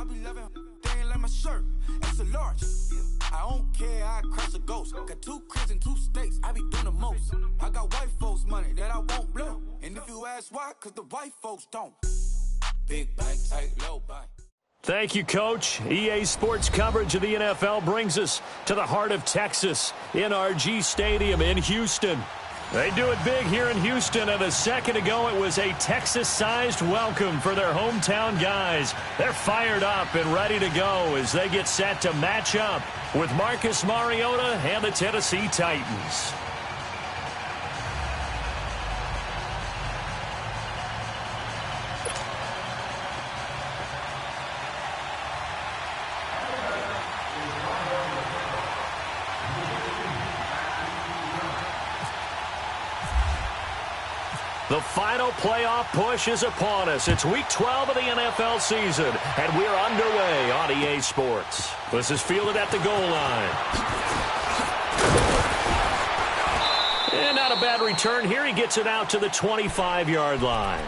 I be loving, they ain't like my shirt. It's a large. I don't care, I crush a ghost. Got 2 cribs and 2 states, I be doing the most. I got white folks' money that I won't blow. And if you ask why, cause the white folks don't. Big bank, tight, low bank. Thank you, Coach. EA Sports coverage of the NFL brings us to the heart of Texas, NRG Stadium in Houston. They do it big here in Houston, and a second ago it was a Texas-sized welcome for their hometown guys. They're fired up and ready to go as they get set to match up with Marcus Mariota and the Tennessee Titans. The final playoff push is upon us. It's Week 12 of the NFL season, and we're underway on EA Sports. This is fielded at the goal line. And not a bad return here. He gets it out to the 25-yard line.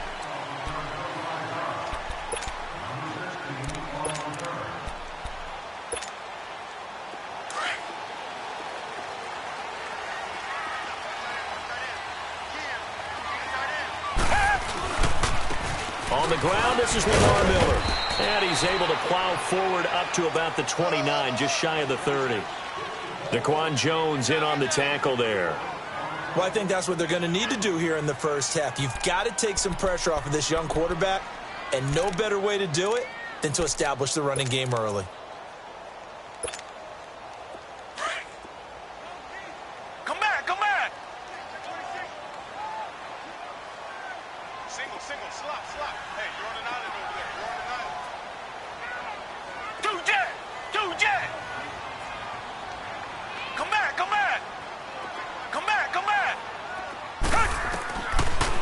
On the ground, this is Lamar Miller. And he's able to plow forward up to about the 29, just shy of the 30. Daquan Jones in on the tackle there. Well, I think that's what they're going to need to do here in the first half. You've got to take some pressure off of this young quarterback, and no better way to do it than to establish the running game early.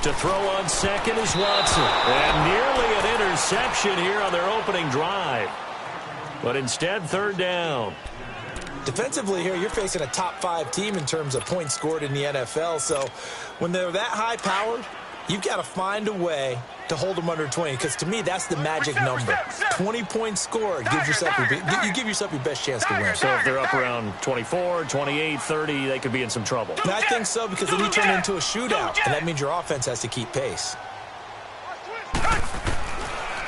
To throw on second is Watson. And nearly an interception here on their opening drive. But instead, third down. Defensively here, you're facing a top 5 team in terms of points scored in the NFL. So when they're that high-powered, you've got to find a way to hold them under 20. Because to me, that's the magic number. 20 points scored. You give yourself your best chance to win. So if they're up around 24, 28, 30, they could be in some trouble. And I think so, because then you turn it into a shootout. And that means your offense has to keep pace.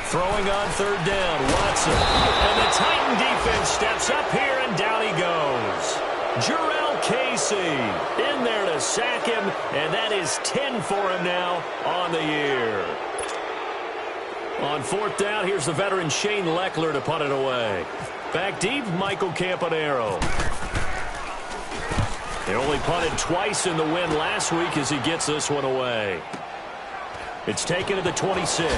Throwing on third down, Watson. And the Titan defense steps up here, and down he goes. Jarrell Casey in there to sack him, and that is 10 for him now on the year. On fourth down, here's the veteran Shane Leckler to punt it away. Back deep, Michael Campanaro. He only punted twice in the win last week as he gets this one away. It's taken to the 26.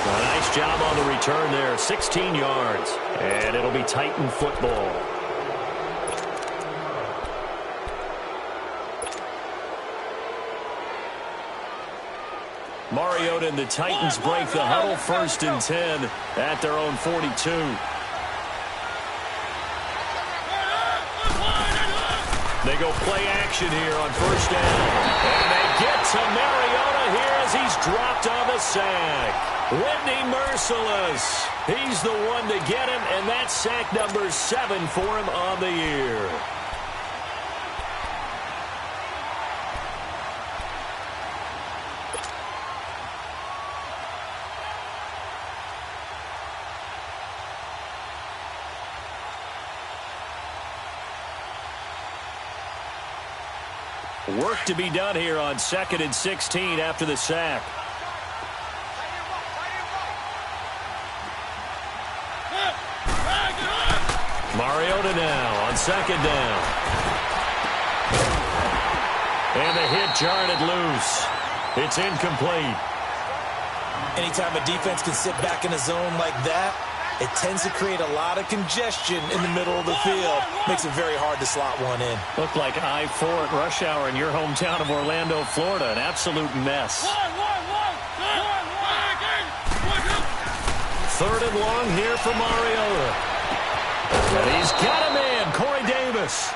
A nice job on the return there, 16 yards. And it'll be Titan football. Mariota and the Titans break the huddle, 1st and 10 at their own 42. They go play action here on 1st down. And they get to Mariota here as he's dropped on the sack. Whitney Merciless. He's the one to get him, and that's sack number 7 for him on the year. Work to be done here on 2nd and 16 after the sack. Mariota now on 2nd down. And the hit jarred it loose. It's incomplete. Anytime a defense can sit back in a zone like that, it tends to create a lot of congestion in the middle of the field. Makes it very hard to slot one in. Looked like I-4 at rush hour in your hometown of Orlando, Florida. An absolute mess. 3rd and long here for Mariota. And he's got a man, Corey Davis.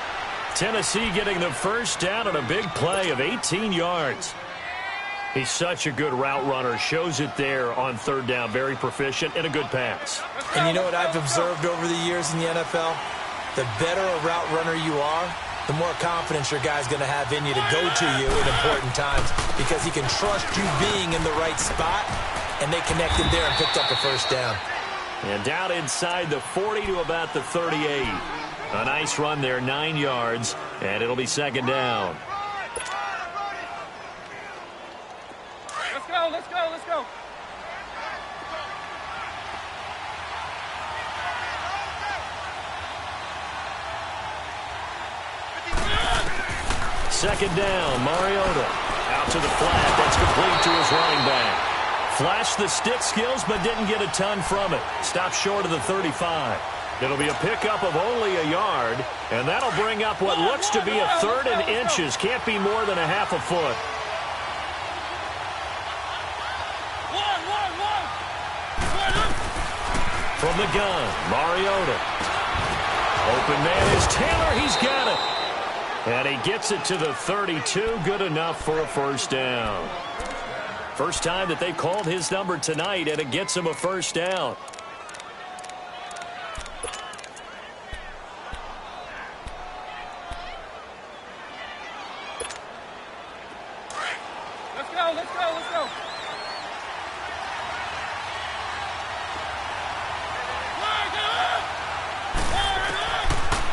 Tennessee getting the first down on a big play of 18 yards. He's such a good route runner. Shows it there on third down. Very proficient and a good pass. And you know what I've observed over the years in the NFL? The better a route runner you are, the more confidence your guy's going to have in you to go to you at important times because he can trust you being in the right spot, and they connected there and picked up a first down. And down inside the 40 to about the 38. A nice run there, 9 yards, and it'll be second down. Let's go. Second down, Mariota. Out to the flat. That's complete to his running back. Flashed the stick skills, but didn't get a ton from it. Stopped short of the 35. It'll be a pickup of only a yard, and that'll bring up what looks to be a third and inches. Can't be more than a half a foot. From the gun, Mariota. Open man is Taylor. He's got it. And he gets it to the 32. Good enough for a first down. First time that they've called his number tonight, and it gets him a first down. Let's go.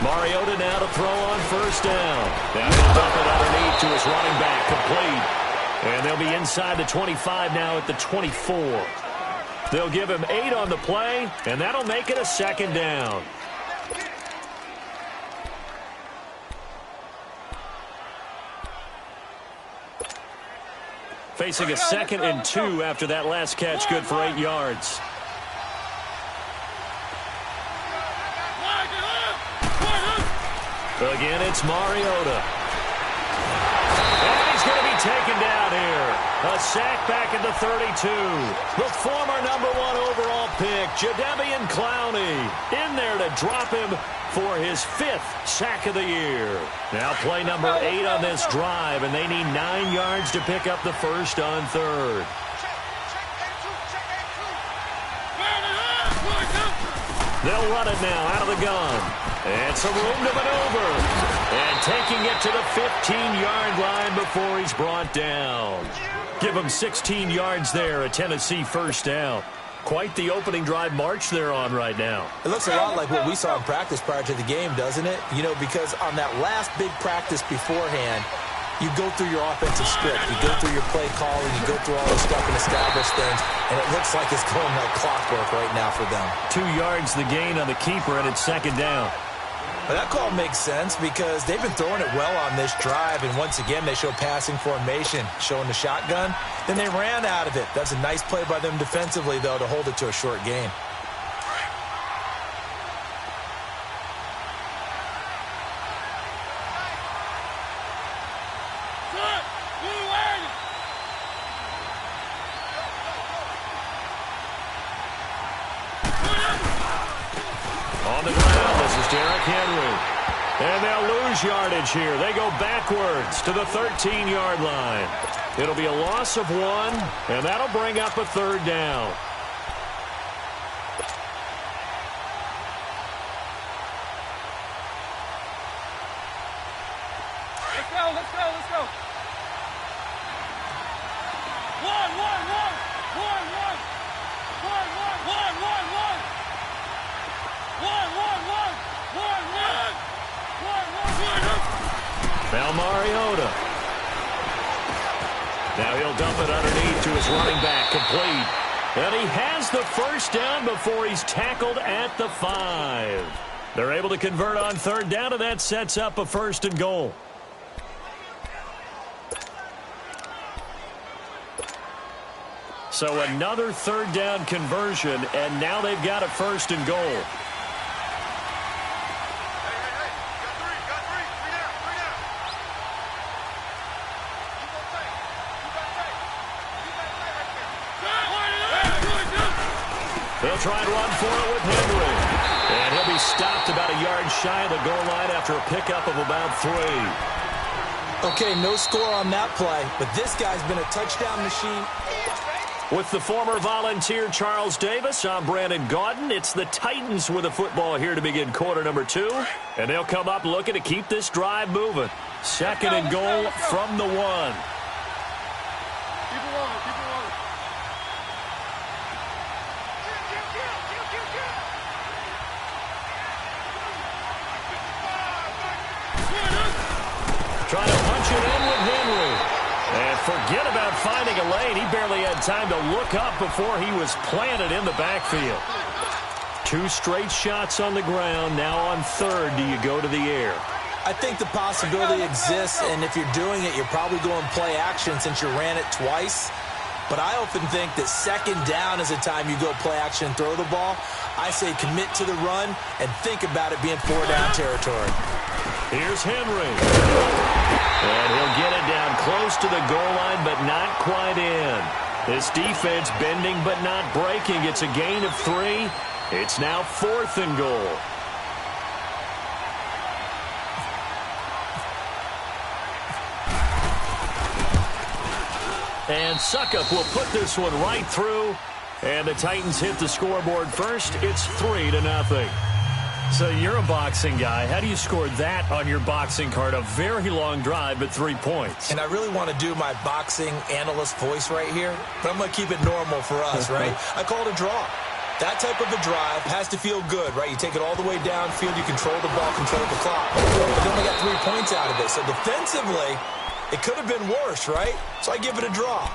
Mariota now to throw on first down. Now he'll dump it underneath to his running back, complete. And they'll be inside the 25 now at the 24. They'll give him 8 on the play, and that'll make it a second down. Facing a 2nd and 2 after that last catch, good for 8 yards. Again, it's Mariota. And he's going to be taken down here. A sack back at the 32. The former #1 overall pick, Jadeveon Clowney, in there to drop him for his 5th sack of the year. Now play number 8 on this drive, and they need 9 yards to pick up the first on third. They'll run it now out of the gun. And some room to maneuver. And taking it to the 15-yard line before he's brought down. Give him 16 yards there, a Tennessee first down. Quite the opening drive march they're on right now. It looks a lot like what we saw in practice prior to the game, doesn't it? You know, because on that last big practice beforehand, you go through your offensive script, you go through your play calling, you go through all this stuff and establish things, and it looks like it's going like clockwork right now for them. 2 yards the gain on the keeper, and it's second down. Well, that call makes sense because they've been throwing it well on this drive, and once again they show passing formation, showing the shotgun. Then they ran out of it. That's a nice play by them defensively, though, to hold it to a short gain. On the ground, this is Derrick Henry. And they'll lose yardage here. They go backwards to the 13-yard line. It'll be a loss of 1, and that'll bring up a third down. Let's go. Now Mariota. Now he'll dump it underneath to his running back, complete. And he has the first down before he's tackled at the 5. They're able to convert on third down, and that sets up a 1st and goal. So another third down conversion, and now they've got a 1st and goal. They'll try and run for it with Henry. And he'll be stopped about a yard shy of the goal line after a pickup of about 3. Okay, no score on that play, but this guy's been a touchdown machine. With the former Volunteer Charles Davis, I'm Brandon Gaudin. It's the Titans with the football here to begin quarter number 2. And they'll come up looking to keep this drive moving. Second and goal from the 1. Keep it rolling, keep it rolling. Trying to punch it in with Henry. And forget about finding a lane. He barely had time to look up before he was planted in the backfield. 2 straight shots on the ground. Now on third, do you go to the air? I think the possibility exists, and if you're doing it, you're probably going play action since you ran it twice. But I often think that second down is the time you go play action and throw the ball. I say commit to the run and think about it being 4-down territory. Here's Henry. And he'll get it down close to the goal line, but not quite in. This defense bending but not breaking. It's a gain of 3. It's now 4th and goal. And Suckup will put this one right through. And the Titans hit the scoreboard first. It's 3-0. So you're a boxing guy. How do you score that on your boxing card? A very long drive, but 3 points. And I really want to do my boxing analyst voice right here, but I'm going to keep it normal for us, right? I call it a draw. That type of a drive has to feel good, right? You take it all the way downfield, you control the ball, control the clock. But then we got 3 points out of it. So defensively, it could have been worse, right? So I give it a draw.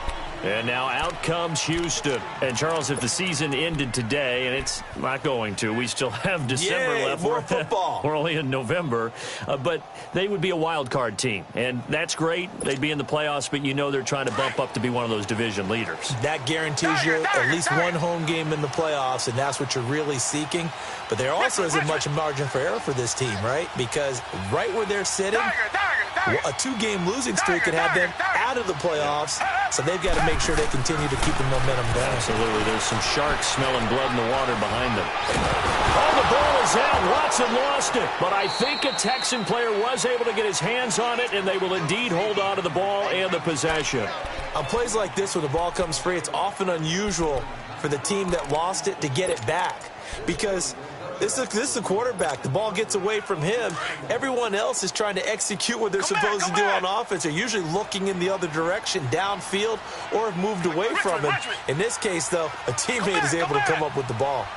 And now out comes Houston. And, Charles, if the season ended today, and it's not going to, we still have December left. More football. We're only in November. But they would be a wild card team. And that's great. They'd be in the playoffs, but you know they're trying to bump up to be one of those division leaders. That guarantees you at least one home game in the playoffs, and that's what you're really seeking. But there also isn't much margin for error for this team, right? Because right where they're sitting, a 2-game losing streak could have them out of the playoffs. So they've got to make sure they continue to keep the momentum down. Absolutely. There's some sharks smelling blood in the water behind them. Oh, the ball is out. Watson lost it. But I think a Texan player was able to get his hands on it, and they will indeed hold on to the ball and the possession. On plays like this where the ball comes free, it's often unusual for the team that lost it to get it back. Because this is the quarterback. The ball gets away from him. Everyone else is trying to execute what they're supposed to do on offense. They're usually looking in the other direction, downfield, or have moved away from him. In this case, though, a teammate is able to come up with the ball.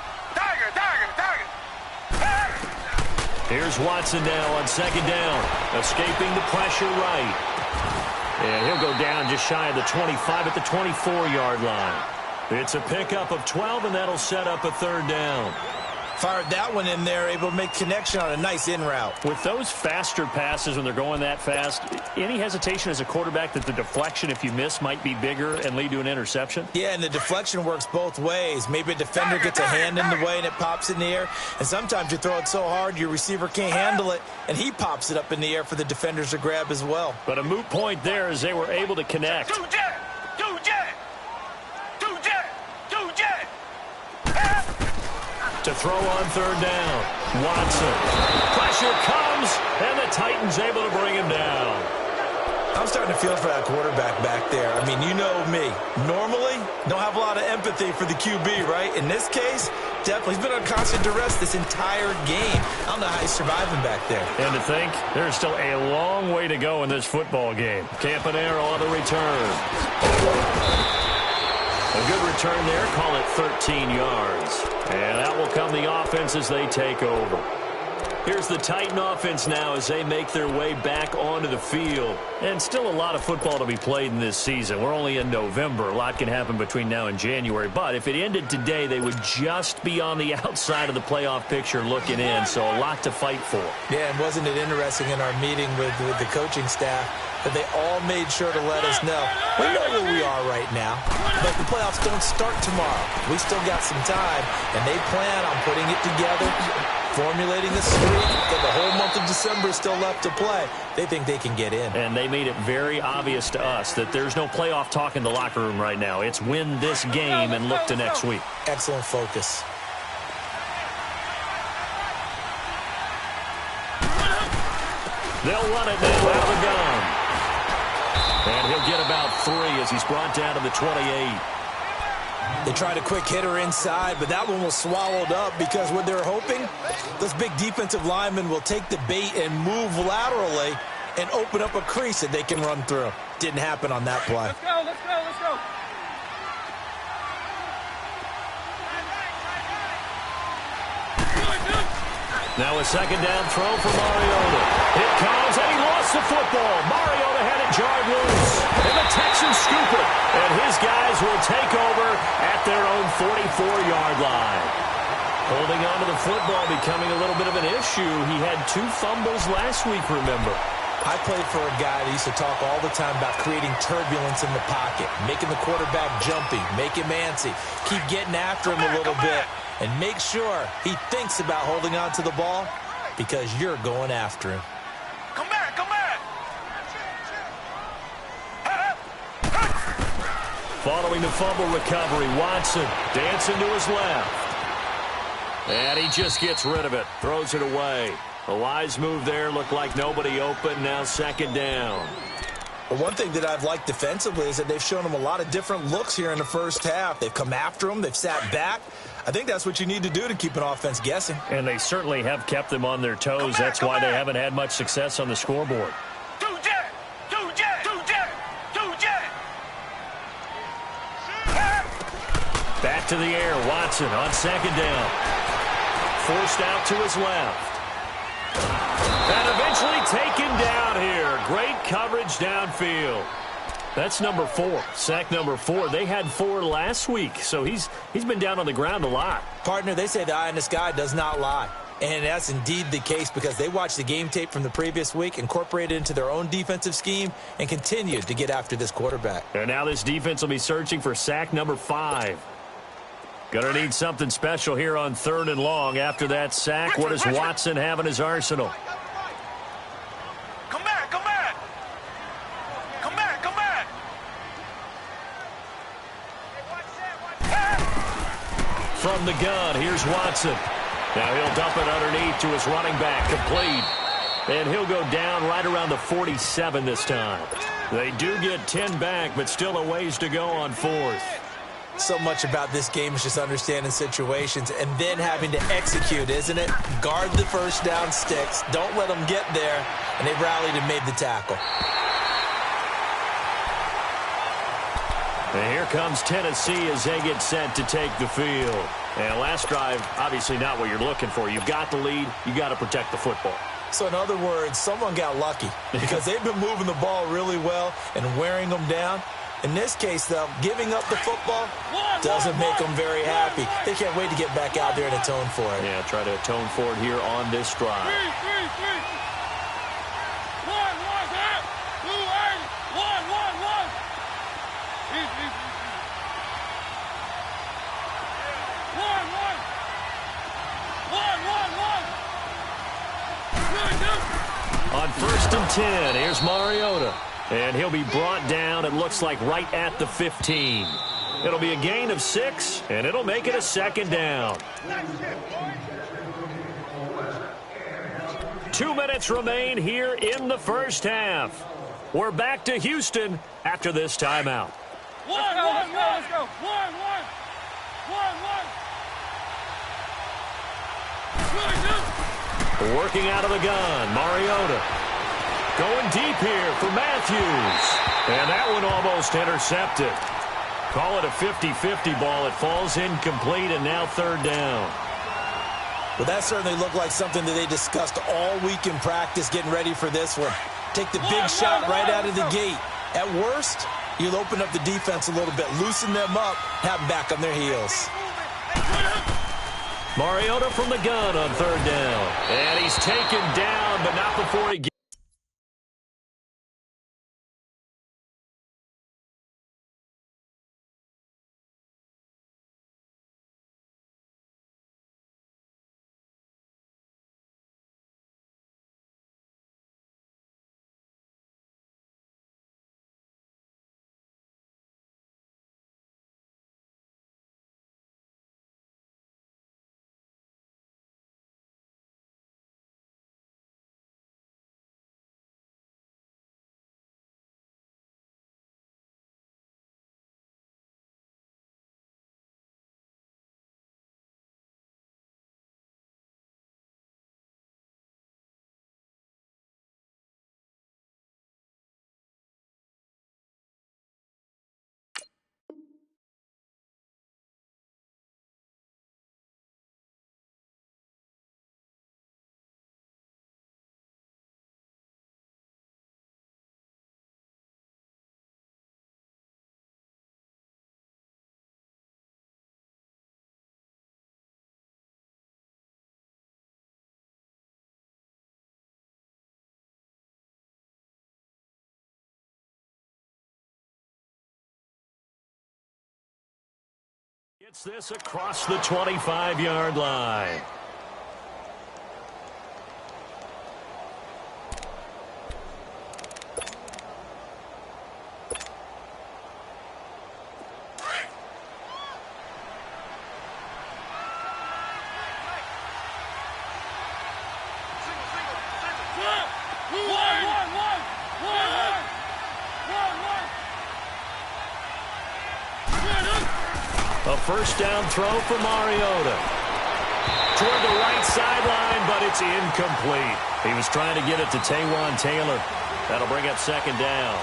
Here's Watson now on second down, escaping the pressure right. And he'll go down just shy of the 25 at the 24-yard line. It's a pickup of 12, and that'll set up a 3rd down. Fired that one in there, able to make connection on a nice in route. With those faster passes when they're going that fast, any hesitation as a quarterback that the deflection, if you miss, might be bigger and lead to an interception? Yeah, and the deflection works both ways. Maybe a defender gets a hand in the way and it pops in the air. And sometimes you throw it so hard your receiver can't handle it, and he pops it up in the air for the defenders to grab as well. But a moot point there as they were able to connect. To throw on 3rd down. Watson. Pressure comes, and the Titans able to bring him down. I'm starting to feel for that quarterback back there. I mean, you know me. Normally, don't have a lot of empathy for the QB, right? In this case, definitely. He's been on constant duress this entire game. I don't know how he's surviving back there. And to think, there's still a long way to go in this football game. Campanaro on the return. A good return there. Call it 13 yards. And out will come the offense as they take over. Here's the Titan offense now as they make their way back onto the field. And still a lot of football to be played in this season. We're only in November. A lot can happen between now and January. But if it ended today, they would just be on the outside of the playoff picture looking in. So a lot to fight for. Yeah, and wasn't it interesting in our meeting with the coaching staff that they all made sure to let us know. We know where we are right now, but the playoffs don't start tomorrow. We still got some time, and they plan on putting it together, formulating a streak, and the whole month of December is still left to play. They think they can get in. And they made it very obvious to us that there's no playoff talk in the locker room right now. It's win this game and look to next week. Excellent focus. They'll run it now out of the gun. He'll get about 3 as he's brought down to the 28. They tried a quick hitter inside, but that one was swallowed up because what they're hoping, those big defensive linemen will take the bait and move laterally and open up a crease that they can run through. Didn't happen on that play. Let's go, let's go, let's go. Now a second down throw for Mariota. It comes, and he lost the football. Mariota had it jarred loose, and the Texans scoop it. And his guys will take over at their own 44-yard line. Holding on to the football becoming a little bit of an issue. He had 2 fumbles last week, remember. I played for a guy that used to talk all the time about creating turbulence in the pocket, making the quarterback jumpy, make him antsy, keep getting after him a little bit, and make sure he thinks about holding on to the ball because you're going after him. Come back, come back. Following the fumble recovery, Watson dancing to his left. And he just gets rid of it, throws it away. A wise move there, looked like nobody open, now second down. Well, one thing that I've liked defensively is that they've shown him a lot of different looks here in the first half. They've come after him, they've sat back. I think that's what you need to do to keep an offense guessing. And they certainly have kept them on their toes. That's why they haven't had much success on the scoreboard. Back to the air, Watson on second down. Forced out to his left. And eventually taken down here. Great coverage downfield. That's number 4, sack number 4. They had 4 last week, so he's been down on the ground a lot. Partner, they say the eye in the sky does not lie. And that's indeed the case because they watched the game tape from the previous week, incorporated it into their own defensive scheme, and continued to get after this quarterback. And now this defense will be searching for sack number 5. Gonna need something special here on 3rd and long. After that sack, what does Watson have in his arsenal? Come back, come back. Come back, come back. From the gun, here's Watson. Now he'll dump it underneath to his running back, complete. And he'll go down right around the 47 this time. They do get 10 back, but still a ways to go on 4th. So much about this game is just understanding situations and then having to execute, isn't it? Guard the first down sticks. Don't let them get there. And they rallied and made the tackle. And here comes Tennessee as they get set to take the field. And last drive, obviously not what you're looking for. You've got the lead. You got to protect the football. So in other words, someone got lucky because they've been moving the ball really well and wearing them down. In this case, though, giving up the football doesn't make them very happy. They can't wait to get back out there and atone for it. Yeah, try to atone for it here on this drive. 1st and 10, here's Mariota. And he'll be brought down, it looks like, right at the 15. It'll be a gain of 6, and it'll make it a second down. 2 minutes remain here in the first half. We're back to Houston after this timeout. Let's go, let's go. Working out of the gun, Mariota. Going deep here for Matthews. And that one almost intercepted. Call it a 50-50 ball. It falls incomplete, and now 3rd down. Well, that certainly looked like something that they discussed all week in practice getting ready for this one. Take the big shot right out of the gate. At worst, you'll open up the defense a little bit, loosen them up, have them back on their heels. Mariota from the gun on 3rd down. And he's taken down, but not before he gets Gets this across the 25-yard line. A first down throw for Mariota. Toward the right sideline, but it's incomplete. He was trying to get it to Taywan Taylor. That'll bring up second down.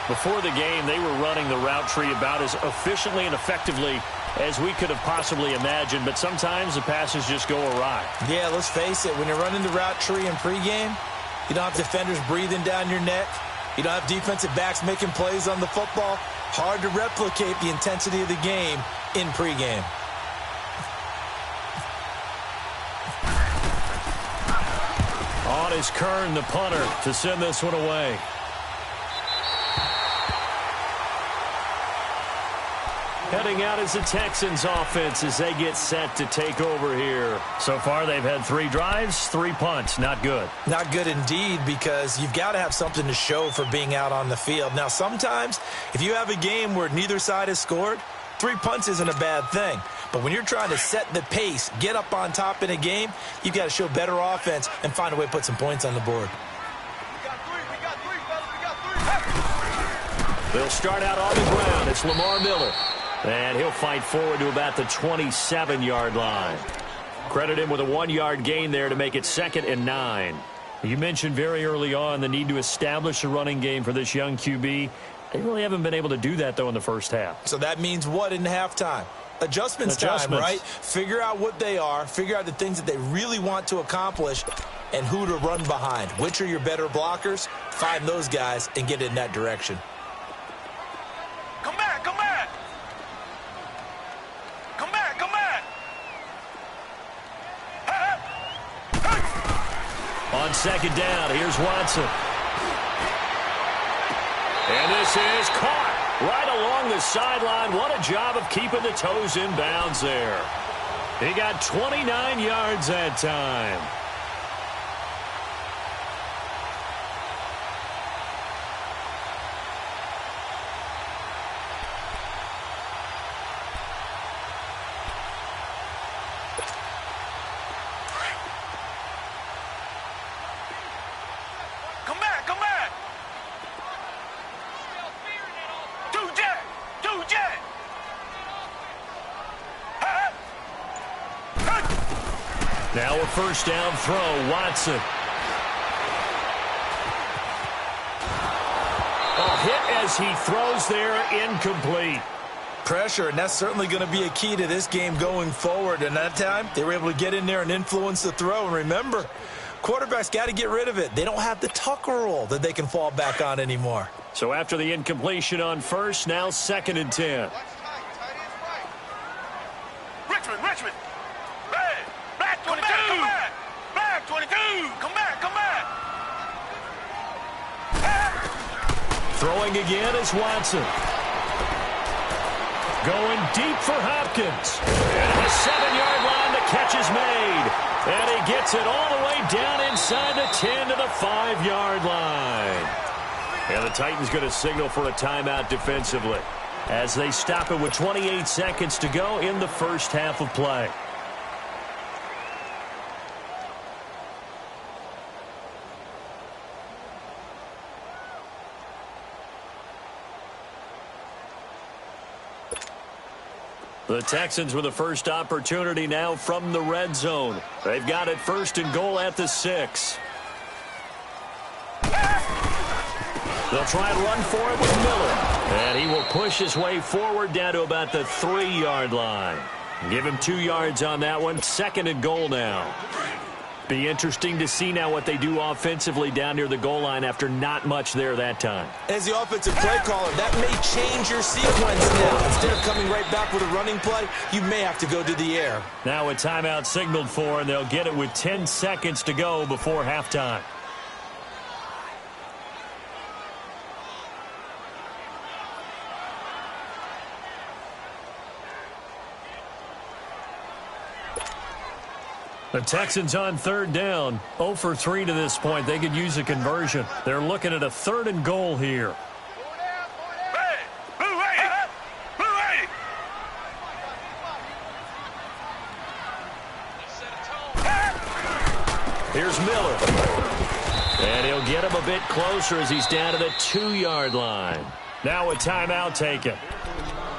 Before the game, they were running the route tree about as efficiently and effectively as we could have possibly imagined, but sometimes the passes just go awry. Yeah, let's face it. When you're running the route tree in pregame, you don't have defenders breathing down your neck. You don't have defensive backs making plays on the football. Hard to replicate the intensity of the game in pregame. On is Kern, the punter, to send this one away. Heading out is the Texans offense as they get set to take over here. So far, they've had 3 drives, 3 punts. Not good. Not good indeed, because you've got to have something to show for being out on the field. Now, sometimes, if you have a game where neither side has scored, 3 punts isn't a bad thing. But when you're trying to set the pace, get up on top in a game, you've got to show better offense and find a way to put some points on the board. They'll start out on the ground. It's Lamar Miller. And he'll fight forward to about the 27-yard line. Credit him with a 1-yard gain there to make it 2nd and 9. You mentioned very early on the need to establish a running game for this young QB. They really haven't been able to do that, though, in the first half. So that means what in halftime? Adjustments time, right? Figure out what they are, figure out the things that they really want to accomplish, and who to run behind. Which are your better blockers? Find those guys and get in that direction. Come back, come back! Come back, come back! On second down, here's Watson. And this is caught right along the sideline. What a job of keeping the toes in bounds there. He got 29 yards that time. Come back, come back! Two jet! Now a first down throw, Watson. A hit as he throws there, incomplete. Pressure, and that's certainly going to be a key to this game going forward. And that time, they were able to get in there and influence the throw. And remember, quarterbacks got to get rid of it. They don't have the Tucker rule that they can fall back on anymore. So after the incompletion on first, now 2nd and 10. Richmond! Hey! Black 22! Come back! Black 22! Come back, come back! Throwing again is Watson. Going deep for Hopkins. And the 7-yard line, the catch is made. And he gets it all the way down inside the 10 to the 5-yard line. And the Titans going to signal for a timeout defensively as they stop it with 28 seconds to go in the first half of play. The Texans with the first opportunity now from the red zone. They've got it 1st and goal at the 6. They'll try and run for it with Miller. And he will push his way forward down to about the 3-yard line. Give him 2 yards on that one. 2nd and goal now. Be interesting to see now what they do offensively down near the goal line after not much there that time. As the offensive play caller, that may change your sequence now. Instead of coming right back with a running play, you may have to go to the air. Now a timeout signaled for, and they'll get it with 10 seconds to go before halftime. The Texans on third down, 0 for 3 to this point. They could use a conversion. They're looking at a 3rd and goal here. Here's Miller. And he'll get him a bit closer as he's down to the 2-yard line. Now a timeout taken.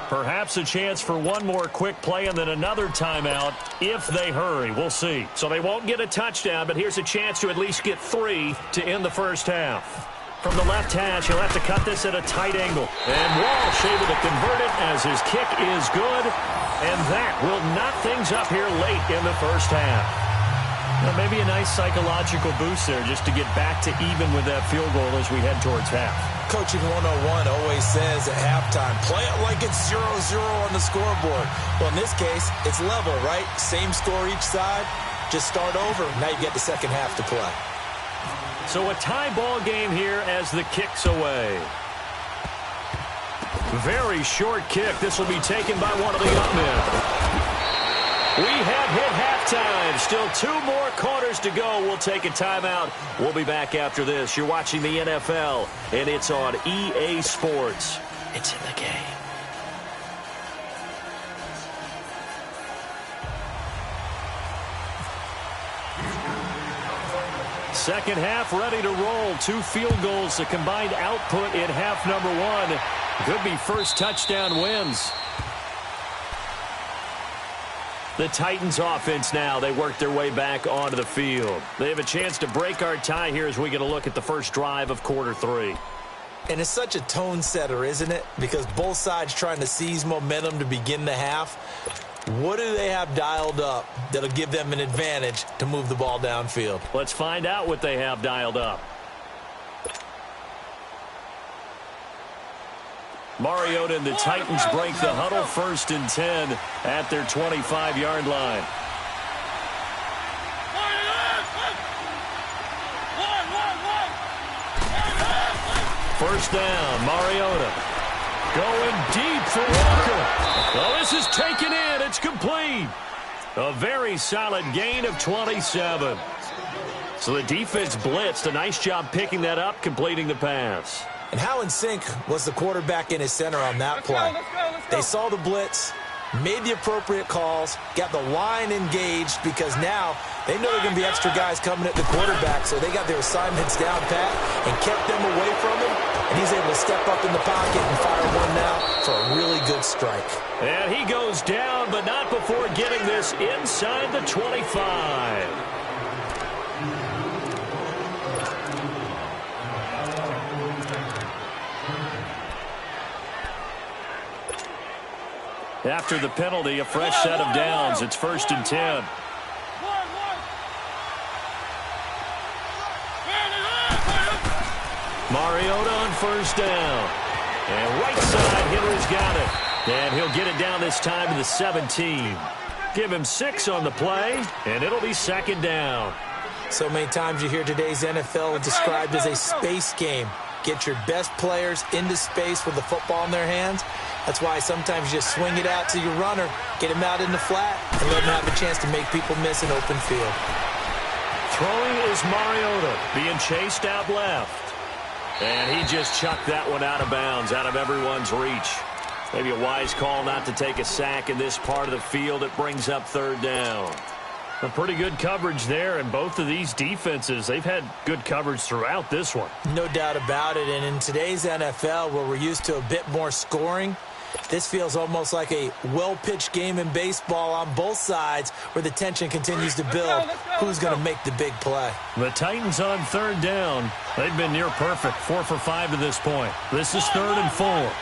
Perhaps a chance for one more quick play and then another timeout if they hurry. We'll see. So they won't get a touchdown, but here's a chance to at least get 3 to end the first half. From the left hash, he'll have to cut this at a tight angle. And Walsh able to convert it as his kick is good. And that will knock things up here late in the first half. Now, maybe a nice psychological boost there just to get back to even with that field goal as we head towards half. Coaching 101 always says at halftime, play it like it's 0-0 on the scoreboard. Well, in this case, it's level, right? Same score each side. Just start over. Now you get the second half to play. So a tie ball game here as the kick's away. Very short kick. This will be taken by one of the up men. We have hit halftime. Still 2 more quarters to go. We'll take a timeout. We'll be back after this. You're watching the NFL, and it's on EA Sports. It's in the game. Second half ready to roll. 2 field goals. The combined output in half number 1. Could be first touchdown wins. The Titans offense now, they work their way back onto the field. They have a chance to break our tie here as we get a look at the first drive of quarter 3. And it's such a tone setter, isn't it? Because both sides trying to seize momentum to begin the half. What do they have dialed up that'll give them an advantage to move the ball downfield? Let's find out what they have dialed up. Mariota and the Titans break the huddle, 1st and 10 at their 25-yard line. First down, Mariota going deep for Walker. Oh, this is taken in. It's complete. A very solid gain of 27. So the defense blitzed. A nice job picking that up, completing the pass. And how in sync was the quarterback in his center on that play? Let's go. They saw the blitz, made the appropriate calls, got the line engaged because now they know there are going to be extra guys coming at the quarterback, so they got their assignments down pat and kept them away from him, and he's able to step up in the pocket and fire one now for a really good strike. And he goes down, but not before getting this inside the 25. After the penalty, a fresh set of downs. It's 1st and 10. Mariota on 1st down. And right side, Hitler's got it. And he'll get it down this time to the 17. Give him 6 on the play, and it'll be 2nd down. So many times you hear today's NFL described as a space game. Get your best players into space with the football in their hands. That's why sometimes you just swing it out to your runner, get him out in the flat, and let him have a chance to make people miss an open field. Throwing is Mariota, being chased out left. And he just chucked that one out of bounds, out of everyone's reach. Maybe a wise call not to take a sack in this part of the field. It brings up 3rd down. A pretty good coverage there, and both of these defenses, they've had good coverage throughout this one. No doubt about it, and in today's NFL, where we're used to a bit more scoring, this feels almost like a well-pitched game in baseball on both sides where the tension continues to build. Who's going to make the big play? The Titans on 3rd down. They've been near perfect, 4 for 5 to this point. This is 3rd and 4.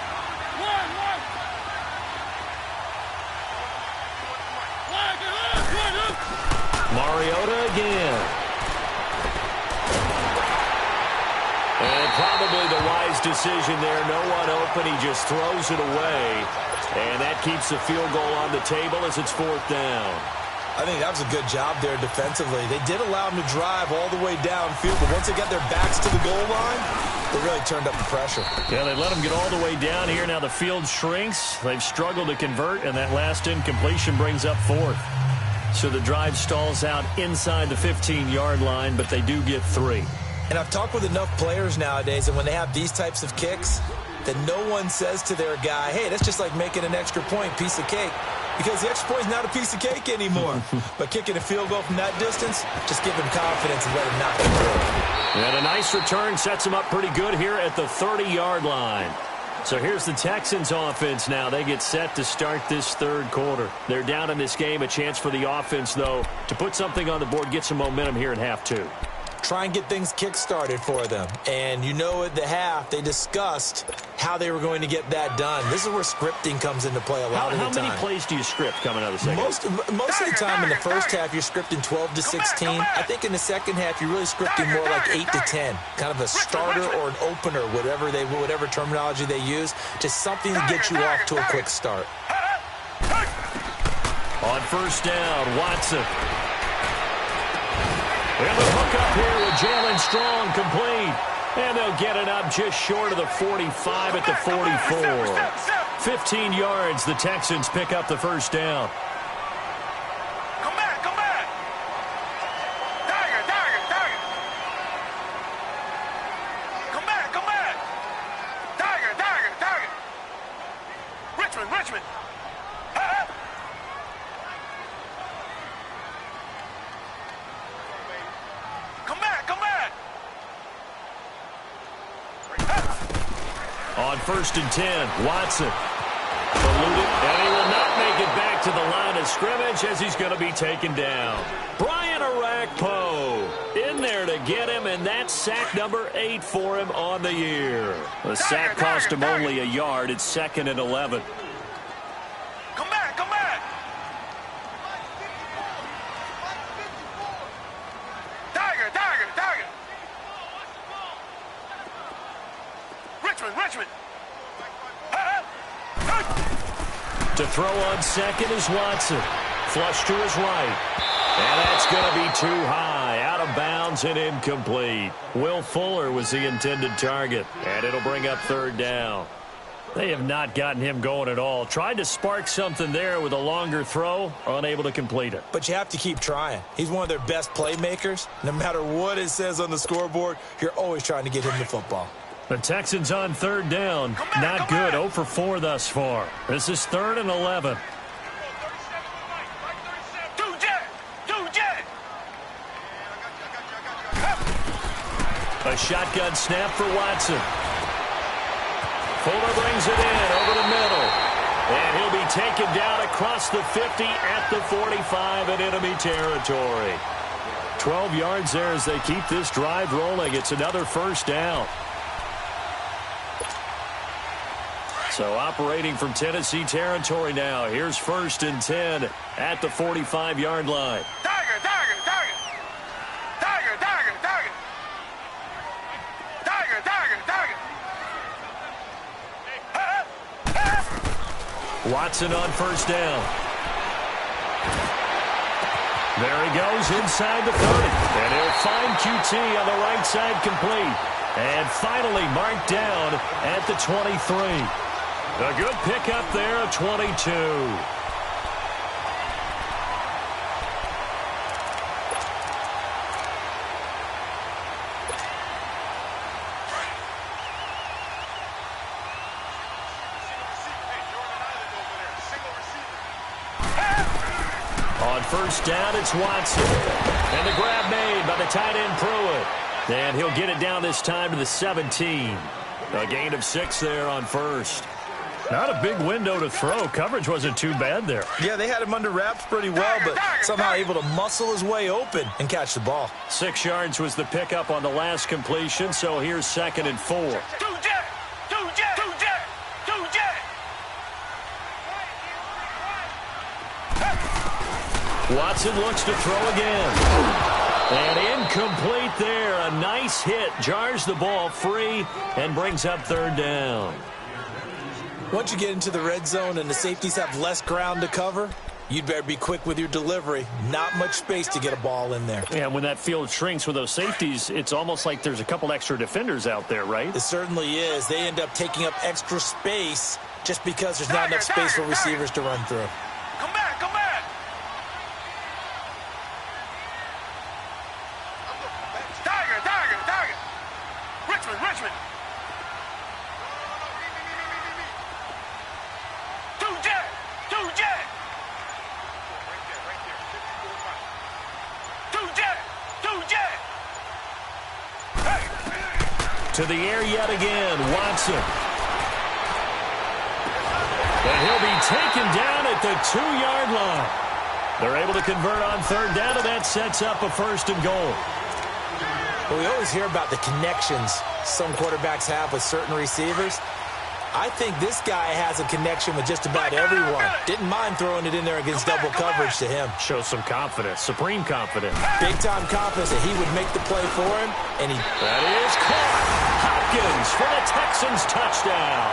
Mariota again. And probably the wise decision there. No one open. He just throws it away. And that keeps the field goal on the table as it's 4th down. I think that was a good job there defensively. They did allow him to drive all the way downfield, but once they got their backs to the goal line, they really turned up the pressure. Yeah, they let him get all the way down here. Now the field shrinks. They've struggled to convert, and that last incompletion brings up 4th. So the drive stalls out inside the 15-yard line, but they do get 3. And I've talked with enough players nowadays, and when they have these types of kicks, that no one says to their guy, hey, that's just like making an extra point, piece of cake. Because the extra point is not a piece of cake anymore. But kicking a field goal from that distance, just give him confidence and let him knock it through. And a nice return sets him up pretty good here at the 30-yard line. So here's the Texans offense now. They get set to start this third quarter. They're down in this game. A chance for the offense, though, to put something on the board, get some momentum here in half 2. Try and get things kick-started for them. And you know at the half, they discussed how they were going to get that done. This is where scripting comes into play a lot of the time. How many plays do you script coming out of the second? Most of the time in the first half, you're scripting 12 to 16. I think in the second half, you're really scripting more like 8 to 10. Kind of a starter or an opener, whatever terminology they use. Just something to get you off to a quick start. On first down, Watson. And the hook up here with Jalen Strong complete. And they'll get it up just short of the 45 at the 44. 15 yards, the Texans pick up the first down. Come back, come back. Tiger. Come back, come back. Tiger. Richmond. On first and 10, Watson. Eluded, and he will not make it back to the line of scrimmage as he's going to be taken down. Brian Arakpo in there to get him, and that's sack number 8 for him on the year. The sack cost him only a yard. It's 2nd and 11. Come back. Tiger. Richmond. To throw on second is Watson. Flush to his right. And that's going to be too high. Out of bounds and incomplete. Will Fuller was the intended target. And it'll bring up third down. They have not gotten him going at all. Tried to spark something there with a longer throw. Unable to complete it. But you have to keep trying. He's one of their best playmakers. No matter what it says on the scoreboard, you're always trying to get him the football. The Texans on third down. Not good. 0 for 4 thus far. This is 3rd and 11. A shotgun snap for Watson. Fuller brings it in over the middle. And he'll be taken down across the 50 at the 45 in enemy territory. 12 yards there as they keep this drive rolling. It's another first down. So operating from Tennessee territory now. Here's 1st and 10 at the 45-yard line. Tiger. Watson on first down. There he goes inside the 30. And he'll find QT on the right side complete. And finally marked down at the 23. A good pickup there at 22. On first down, it's Watson. And the grab made by the tight end Pruitt. And he'll get it down this time to the 17. A gain of 6 there on first. Not a big window to throw. Coverage wasn't too bad there. Yeah, they had him under wraps pretty well, but somehow able to muscle his way open and catch the ball. 6 yards was the pickup on the last completion, so here's 2nd and 4. Watson looks to throw again. And incomplete there. A nice hit. Jars the ball free and brings up third down. Once you get into the red zone and the safeties have less ground to cover, you'd better be quick with your delivery. Not much space to get a ball in there. Yeah, when that field shrinks with those safeties, it's almost like there's a couple extra defenders out there, right? It certainly is. They end up taking up extra space just because there's not enough space for receivers to run through. Come back. To the air yet again, Watson. And he'll be taken down at the 2-yard line. They're able to convert on third down, and that sets up a 1st and goal. Well, we always hear about the connections some quarterbacks have with certain receivers. I think this guy has a connection with just about everyone. Didn't mind throwing it in there against double coverage to him. Shows some confidence, supreme confidence. Big-time confidence that he would make the play for him, and he... That is caught. Hopkins for the Texans touchdown.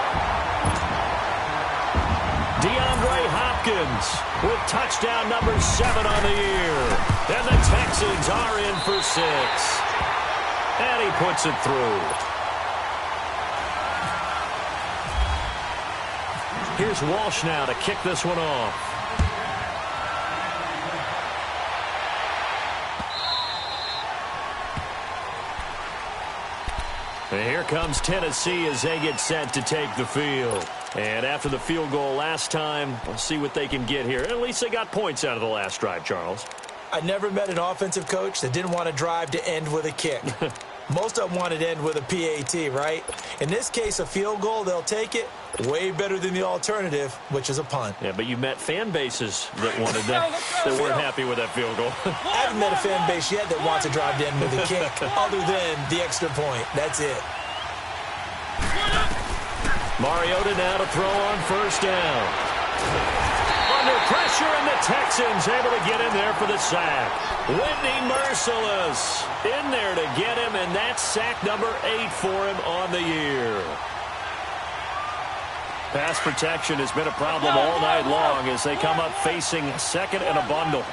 DeAndre Hopkins with touchdown number 7 on the year. And the Texans are in for 6. And he puts it through. Here's Walsh now to kick this one off. And here comes Tennessee as they get set to take the field. And after the field goal last time, we'll see what they can get here. At least they got points out of the last drive, Charles. I never met an offensive coach that didn't want to drive to end with a kick. Most of them wanted to end with a PAT, right? In this case, a field goal, they'll take it. Way better than the alternative, which is a punt. Yeah, but you met fan bases that wanted that, that weren't happy with that field goal. I haven't met a fan base yet that wants to drive to end with a kick, other than the extra point. That's it. Mariota now to throw on 1st down. Under pressure, and the Texans able to get in there for the sack. Whitney Merciless in there to get him, and that's sack number 8 for him on the year. Pass protection has been a problem all night long as they come up facing 2nd and a bundle.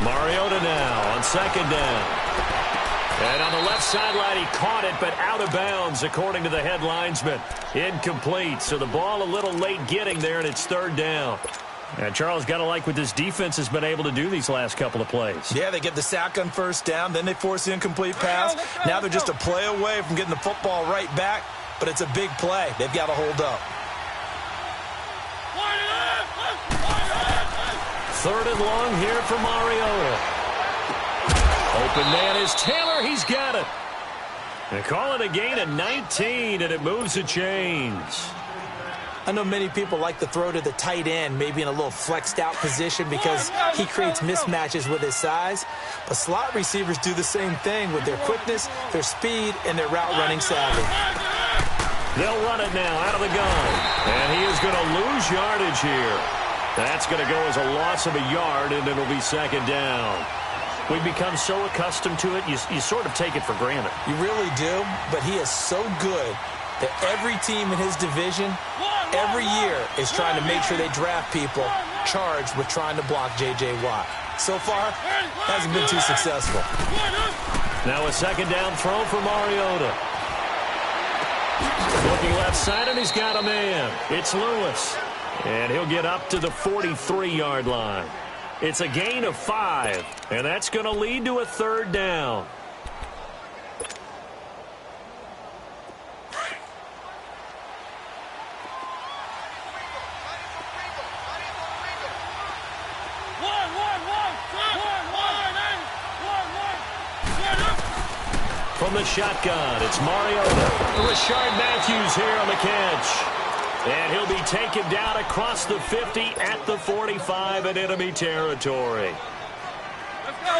Mariota now on 2nd down. And on the left sideline, he caught it, but out of bounds, according to the head linesman. Incomplete, so the ball a little late getting there, and it's 3rd down. And Charles, got to like what this defense has been able to do these last couple of plays. Yeah, they get the sack on 1st down, then they force the incomplete pass. Now they're just a play away from getting the football right back, but it's a big play. They've got to hold up. 3rd and long here for Mariota. Open man is Taylor. He's got it. And call it a gain of 19, and it moves the chains. I know many people like to throw to the tight end, maybe in a little flexed out position because he creates mismatches with his size. But slot receivers do the same thing with their quickness, their speed, and their route running savvy. They'll run it now out of the gun. And he is going to lose yardage here. That's going to go as a loss of a yard, and it'll be 2nd down. We've become so accustomed to it, you sort of take it for granted. You really do, but he is so good that every team in his division, every year, is trying to make sure they draft people charged with trying to block J.J. Watt. So far, hasn't been too successful. Now a 2nd down throw for Mariota. Looking left side, and he's got a man. It's Lewis. And he'll get up to the 43-yard line. It's a gain of 5, and that's going to lead to a 3rd down. From the shotgun, it's Mariota. Rashard Matthews here on the catch. And he'll be taken down across the 50 at the 45 in enemy territory.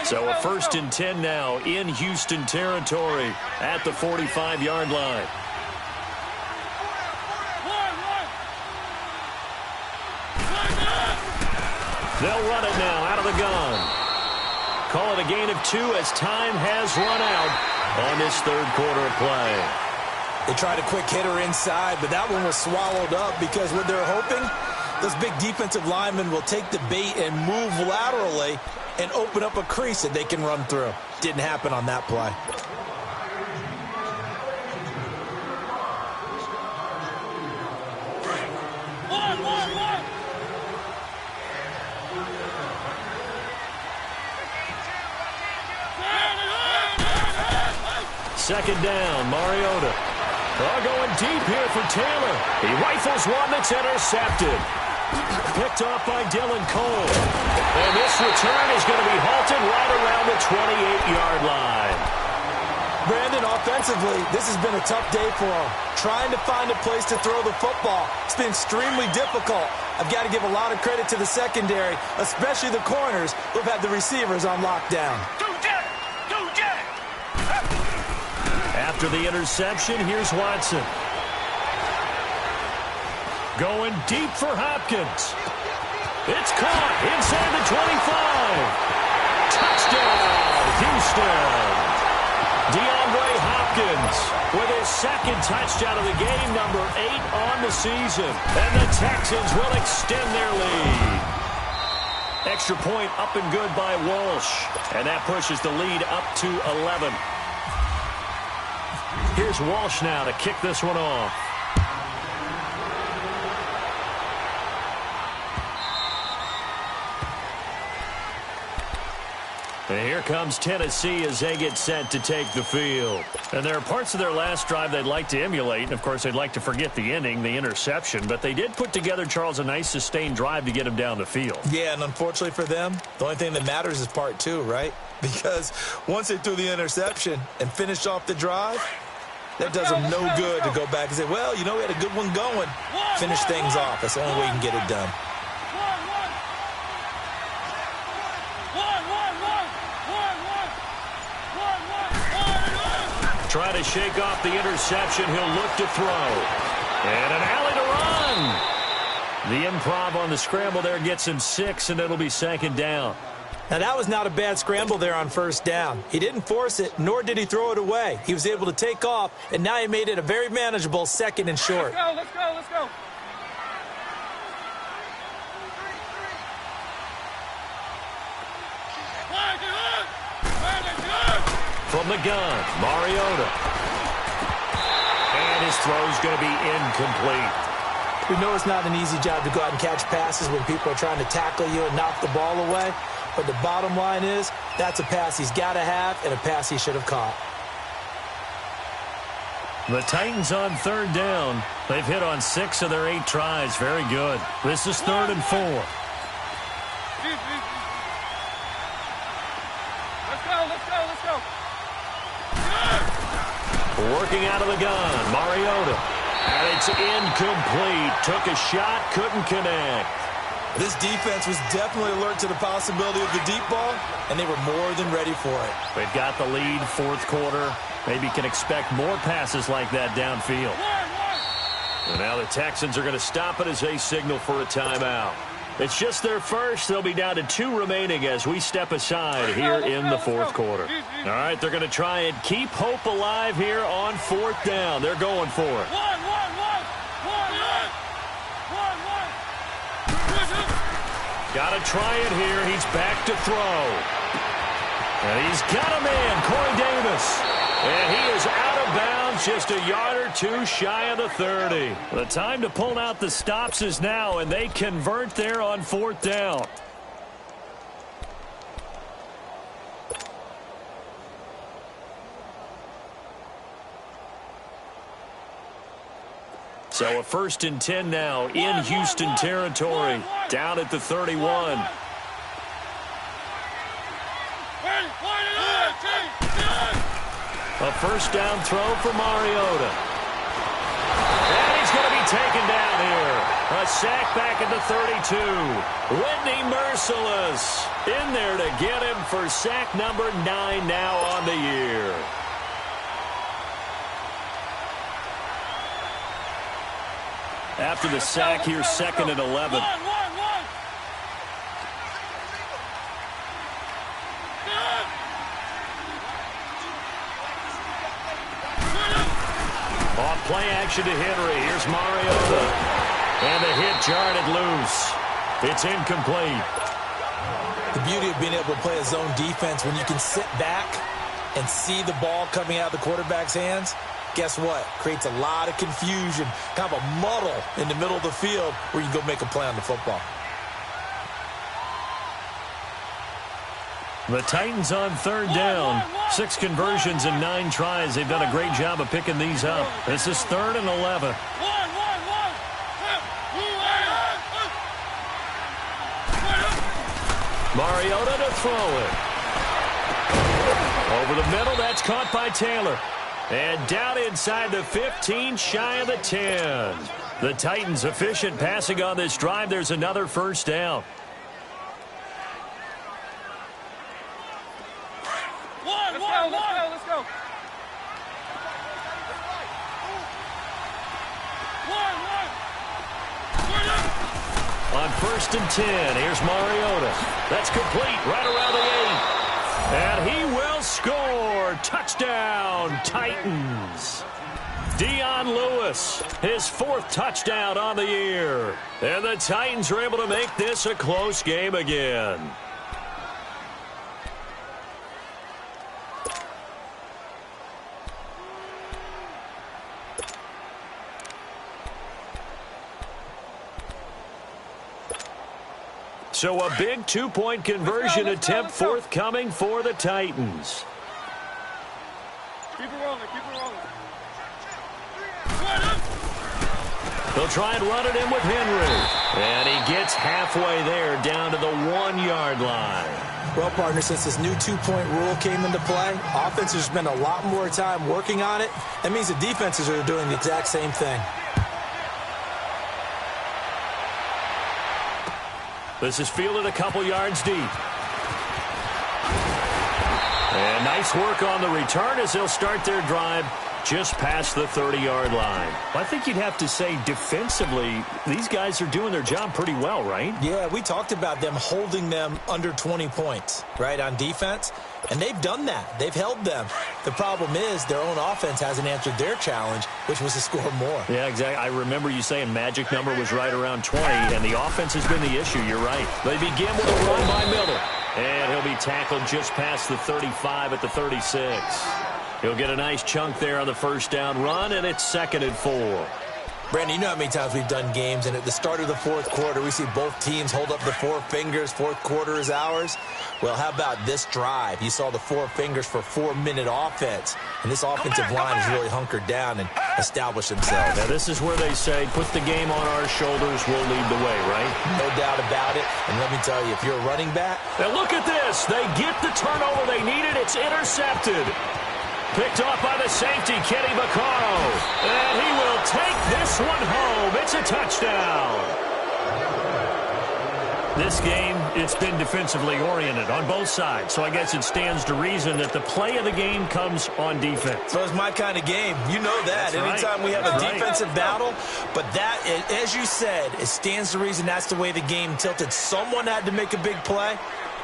So a 1st and 10 now in Houston territory at the 45-yard line. They'll run it now out of the gun. Call it a gain of 2 as time has run out on this 3rd quarter of play. They tried a quick hitter inside, but that one was swallowed up because what they're hoping, those big defensive linemen will take the bait and move laterally and open up a crease that they can run through. Didn't happen on that play. Second down, Mariota. Going deep here for Taylor. He rifles one that's intercepted. Picked off by Dylan Cole. And this return is going to be halted right around the 28-yard line. Brandon, offensively, this has been a tough day for him. Trying to find a place to throw the football. It's been extremely difficult. I've got to give a lot of credit to the secondary, especially the corners who've had the receivers on lockdown. After the interception, here's Watson. Going deep for Hopkins. It's caught inside the 25. Touchdown, Houston. DeAndre Hopkins with his second touchdown of the game, number 8 on the season. And the Texans will extend their lead. Extra point up and good by Walsh. And that pushes the lead up to 11. Here's Walsh now to kick this one off. And here comes Tennessee as they get set to take the field. And there are parts of their last drive they'd like to emulate. And, of course, they'd like to forget the ending, the interception. But they did put together, Charles, a nice sustained drive to get them down the field. Yeah, and unfortunately for them, the only thing that matters is part 2, right? Because once they threw the interception and finished off the drive, that does them no good to go back and say, well, you know, we had a good one going. Finish things off. That's the only way you can get it done. Try to shake off the interception. He'll look to throw. And an alley to run. The improv on the scramble there gets him 6, and it'll be second down. Now, that was not a bad scramble there on first down. He didn't force it, nor did he throw it away. He was able to take off, and now he made it a very manageable 2nd and short. Let's go. From the gun, Mariota. And his throw's going to be incomplete. We know it's not an easy job to go out and catch passes when people are trying to tackle you and knock the ball away. But the bottom line is, that's a pass he's got to have and a pass he should have caught. The Titans on 3rd down. They've hit on 6 of their 8 tries. Very good. This is 3rd and 4. Let's go. Working out of the gun, Mariota. And it's incomplete. Took a shot, couldn't connect. This defense was definitely alert to the possibility of the deep ball, and they were more than ready for it. They've got the lead, 4th quarter. Maybe can expect more passes like that downfield. And now the Texans are going to stop it as they signal for a timeout. It's just their first. They'll be down to 2 remaining as we step aside here in the 4th quarter. All right, they're going to try and keep hope alive here on 4th down. They're going for it. Got to try it here. He's back to throw. And he's got a man, Corey Davis. And he is out of bounds, just a yard or 2 shy of the 30. The time to pull out the stops is now, and they convert there on 4th down. So a 1st and 10 now in Houston territory, down at the 31. A 1st down throw for Mariota. And he's going to be taken down here. A sack back at the 32. Whitney Merciless in there to get him for sack number 9 now on the year. After the sack, here's 2nd and 11. Off play action to Henry. Here's Mariota. And the hit jarred it loose. It's incomplete. The beauty of being able to play a zone defense when you can sit back and see the ball coming out of the quarterback's hands, guess what? Creates a lot of confusion, kind of a muddle in the middle of the field where you can go make a play on the football. The Titans on 3rd down. 6 conversions and 9 tries. They've done a great job of picking these up. This is 3rd and 11. Mariota to throw it. Over the middle, that's caught by Taylor. And down inside the 15, shy of the 10. The Titans efficient passing on this drive. There's another first down. Let's go. On 1st and 10, here's Mariota. That's complete right around the 8. And he will score. Touchdown, Titans. Dion Lewis, his 4th touchdown on the year. And the Titans are able to make this a close game again. So a big 2-point conversion attempt forthcoming for the Titans. Keep it rolling, keep it rolling. They'll try and run it in with Henry. And he gets halfway there down to the 1-yard line. Well, partner, since this new 2-point rule came into play, offenses spend a lot more time working on it. That means the defenses are doing the exact same thing. This is fielded a couple yards deep. And nice work on the return as they'll start their drive just past the 30-yard line. I think you'd have to say defensively, these guys are doing their job pretty well, right? Yeah, we talked about them holding them under 20 points, right, on defense. And they've done that. They've held them. The problem is their own offense hasn't answered their challenge, which was to score more. Yeah, exactly. I remember you saying magic number was right around 20, and the offense has been the issue. You're right. They begin with a run by Miller. And he'll be tackled just past the 35 at the 36. He'll get a nice chunk there on the first down run, and it's 2nd and 4. Brandon, you know how many times we've done games, and at the start of the 4th quarter, we see both teams hold up the 4 fingers, 4th quarter is ours. Well, how about this drive? You saw the 4 fingers for 4-minute offense, and this offensive line has really hunkered down and established themselves. Now, this is where they say, put the game on our shoulders, we'll lead the way, right? No doubt about it, and let me tell you, if you're a running back... Now, look at this. They get the turnover they needed. It's intercepted. Picked off by the safety, Kenny Vaccaro. And he will take this one home. It's a touchdown. This game, it's been defensively oriented on both sides. So I guess it stands to reason that the play of the game comes on defense. So it's my kind of game. You know that. Anytime we have a defensive battle. But that, as you said, it stands to reason that's the way the game tilted. Someone had to make a big play.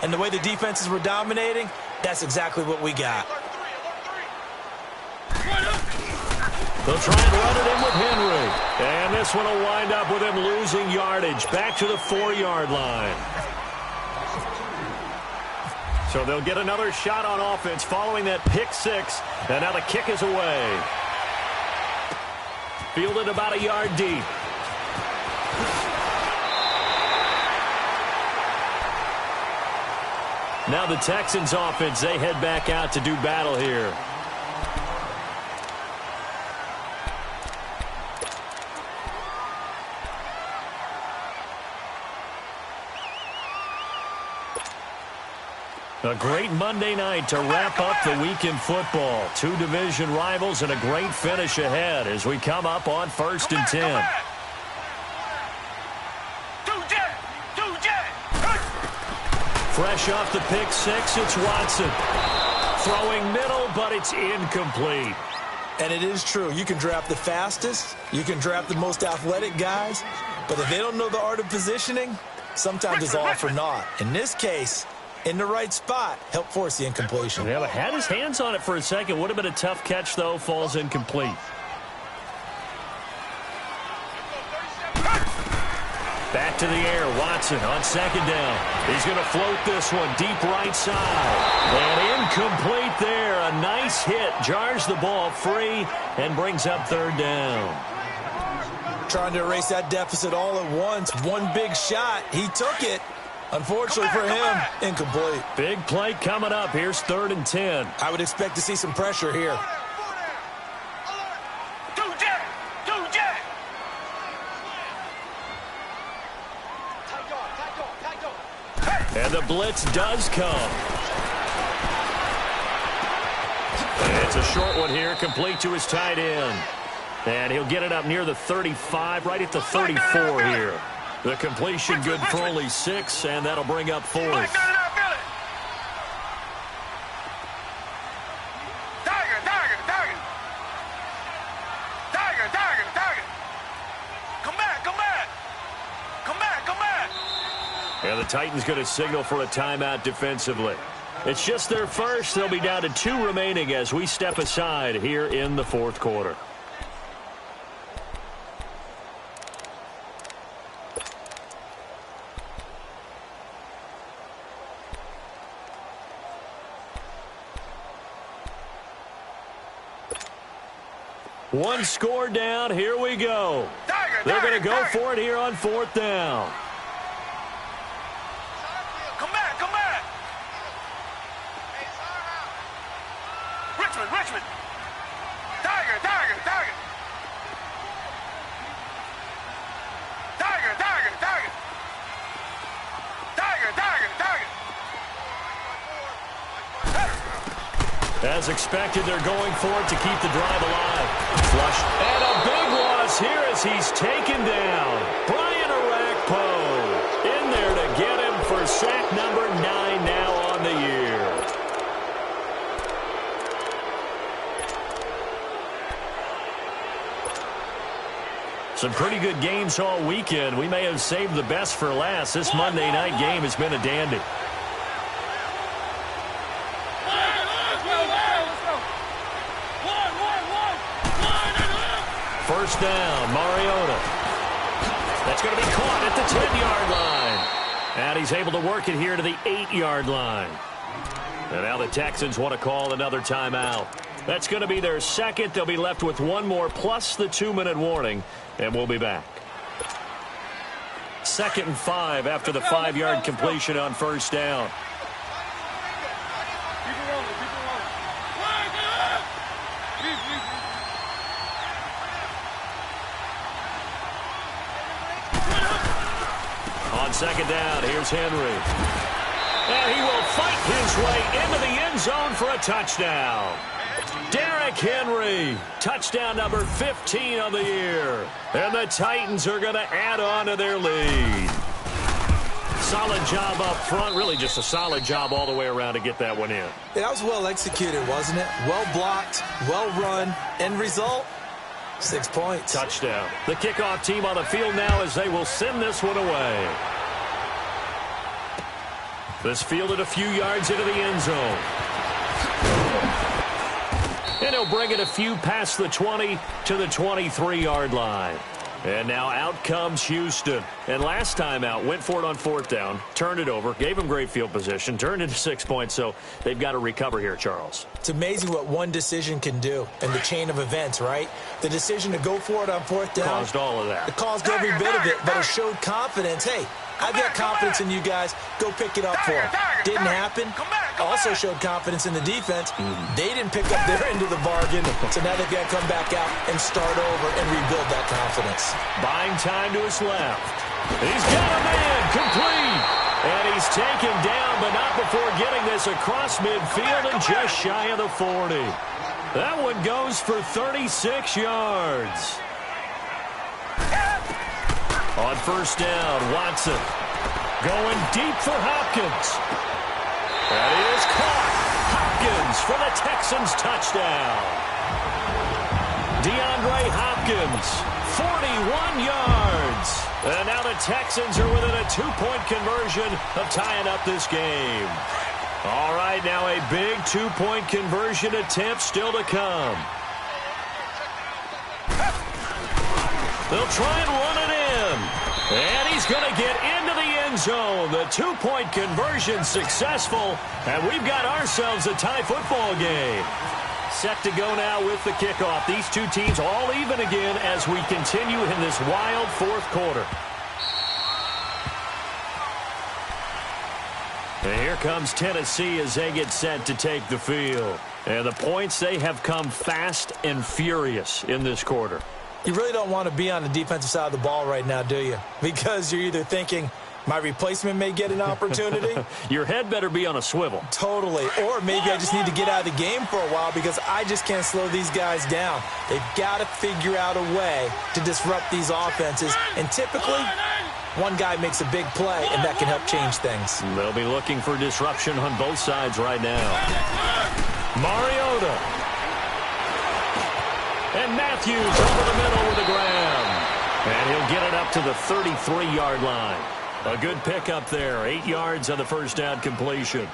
And the way the defenses were dominating, that's exactly what we got. They'll try and run it in with Henry. And this one will wind up with him losing yardage back to the 4-yard line. So they'll get another shot on offense following that pick 6. And now the kick is away. Fielded about a yard deep. Now the Texans offense, they head back out to do battle here. A great Monday night to wrap up the week in football. 2 division rivals and a great finish ahead as we come up on 1st and 10. Fresh off the pick 6, it's Watson. Throwing middle, but it's incomplete. And it is true. You can draft the fastest. You can draft the most athletic guys. But if they don't know the art of positioning, sometimes it's all for naught. In this case, in the right spot, help force the incompletion. Yeah, but had his hands on it for a second. Would have been a tough catch, though. Falls incomplete. Back to the air. Watson on 2nd down. He's going to float this one deep right side. And incomplete there. A nice hit. Jars the ball free and brings up 3rd down. Trying to erase that deficit all at once. One big shot. He took it. Unfortunately for him, incomplete. Big play coming up. Here's 3rd and 10. I would expect to see some pressure here. And And the blitz does come. It's a short one here, complete to his tight end. And he'll get it up near the 35, right at the 34 here. The completion good for only 6, and that'll bring up 4th. And the Titans going to signal for a timeout defensively. It's just their first. They'll be down to 2 remaining as we step aside here in the 4th quarter. One score down. Here we go. They're going to go for it here on 4th down. Richmond. Tiger. Tiger. As expected, they're going for it to keep the drive alive. Flush. And a big loss here as he's taken down. Brian Arakpo in there to get him for sack number 9 now on the year. Some pretty good games all weekend. We may have saved the best for last. This Monday night game has been a dandy. First down, Mariota. That's going to be caught at the 10-yard line. And he's able to work it here to the 8-yard line. And now the Texans want to call another timeout. That's going to be their second. They'll be left with one more plus the 2-minute warning. And we'll be back. 2nd and 5 after the 5-yard completion on first down. On 2nd down, here's Henry. And he will fight his way into the end zone for a touchdown. Derrick Henry, touchdown number 15 of the year. And the Titans are going to add on to their lead. Solid job up front, really just a solid job all the way around to get that one in. Yeah, that was well executed, wasn't it? Well blocked, well run. End result, 6 points. Touchdown. The kickoff team on the field now as they will send this one away. This fielded a few yards into the end zone. And he'll bring it a few past the 20 to the 23-yard line. And now out comes Houston. And last time out, went for it on 4th down, turned it over, gave him great field position, turned into 6 points, so they've got to recover here, Charles. It's amazing what one decision can do in the chain of events, right? The decision to go for it on 4th down. Caused all of that. It caused every bit of it, but it showed confidence. Hey, I've got confidence in you guys. Go pick it up for them. Didn't happen. Also showed confidence in the defense. They didn't pick up their end of the bargain, so now they've got to come back out and start over and rebuild that confidence. Buying time to his left. He's got a man complete. And he's taken down, but not before getting this across midfield and just shy of the 40. That one goes for 36 yards. On first down, Watson going deep for Hopkins. And he is caught. Hopkins for the Texans touchdown. DeAndre Hopkins, 41 yards. And now the Texans are within a 2-point conversion of tying up this game. All right, now a big 2-point conversion attempt still to come. They'll try and run it in. And he's going to get into the end zone. The 2-point conversion successful. And we've got ourselves a tie football game. Set to go now with the kickoff. These two teams all even again as we continue in this wild 4th quarter. And here comes Tennessee as they get set to take the field. And the points, they have come fast and furious in this quarter. You really don't want to be on the defensive side of the ball right now, do you? Because you're either thinking, My replacement may get an opportunity. Your head better be on a swivel. Totally. Or maybe I just need to get out of the game for a while because I just can't slow these guys down. They've got to figure out a way to disrupt these offenses. And typically, one guy makes a big play, and that can help change things. They'll be looking for disruption on both sides right now. Mariota. And Matthews over the middle with a grab. And he'll get it up to the 33-yard line. A good pickup there. 8 yards on the first down completion.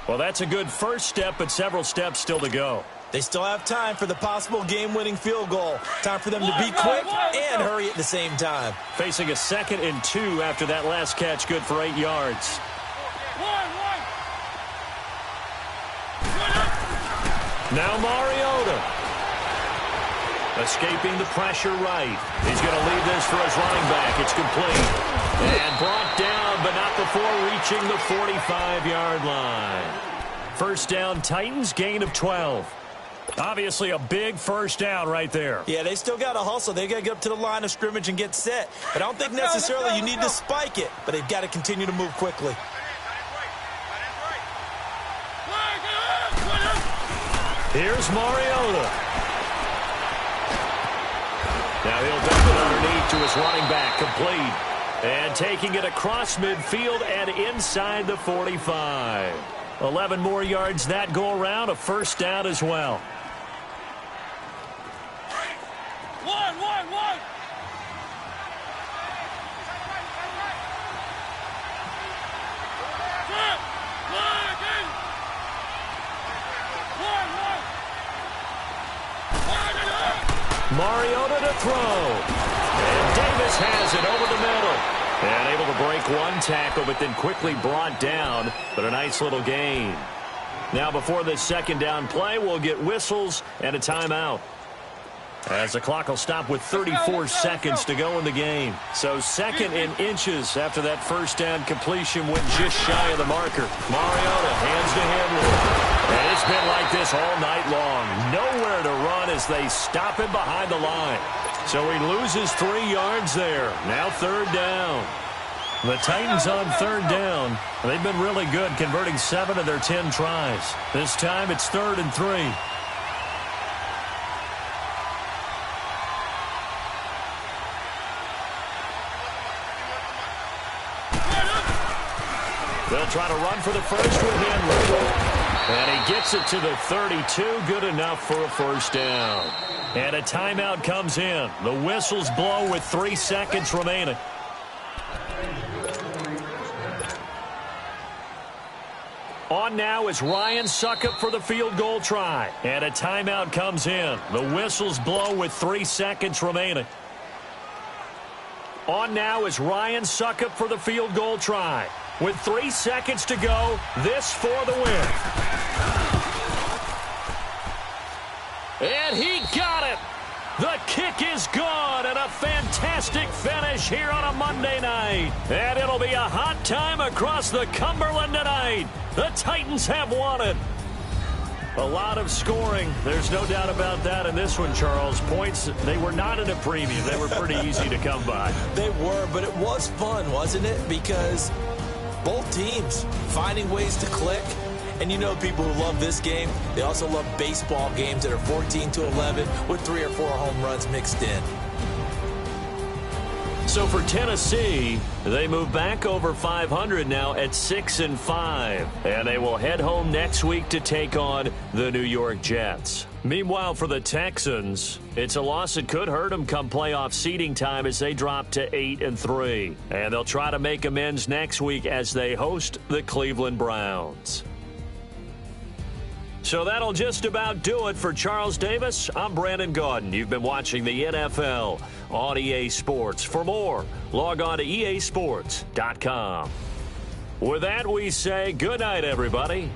Well, that's a good first step, but several steps still to go. They still have time for the possible game-winning field goal. Time for them to be quick and hurry at the same time. Facing a 2nd and 2 after that last catch, good for 8 yards. Now Mariota. Escaping the pressure right. He's going to leave this for his running back. It's complete. And brought down, but not before reaching the 45-yard line. First down, Titans, gain of 12. Obviously a big first down right there. Yeah, they still got to hustle. They got to get up to the line of scrimmage and get set. But I don't think necessarily you need to spike it, but they've got to continue to move quickly. Here's Mariota. Now he'll dump it underneath to his running back, complete. And taking it across midfield and inside the 45. 11 more yards that go around, a first down as well. One. Mariota to throw. And Davis has it over the middle. And able to break one tackle, but then quickly brought down. But a nice little gain. Now before this second down play, we'll get whistles and a timeout. As the clock will stop with 34 seconds to go in the game. So 2nd and inches after that first down completion went just shy of the marker. Mariota hands to Henry. And it's been like this all night long. Nowhere to run as they stop him behind the line. So he loses 3 yards there. Now third down. The Titans on third down. They've been really good, converting 7 of their 10 tries. This time it's 3rd and 3. They'll try to run for the first with Henry. And he gets it to the 32. Good enough for a first down. And a timeout comes in. The whistles blow with 3 seconds remaining. On now is Ryan Suckup for the field goal try. And a timeout comes in. The whistles blow with 3 seconds remaining. On now is Ryan Suckup for the field goal try. With 3 seconds to go, this for the win. And he got it. The kick is good, and a fantastic finish here on a Monday night. And it'll be a hot time across the Cumberland tonight. The Titans have won it. A lot of scoring. There's no doubt about that in this one, Charles. Points, they were not in a premium. They were pretty easy to come by. They were, but it was fun, wasn't it? Because both teams finding ways to click. And you know people who love this game, they also love baseball games that are 14-11 with 3 or 4 home runs mixed in. So for Tennessee, they move back over 500 now at 6-5. And they will head home next week to take on the New York Jets. Meanwhile, for the Texans, it's a loss that could hurt them come playoff seeding time as they drop to 8-3. And they'll try to make amends next week as they host the Cleveland Browns. So that'll just about do it for Charles Davis. I'm Brandon Gaudin. You've been watching the NFL on EA Sports. For more, log on to easports.com. With that, we say good night, everybody.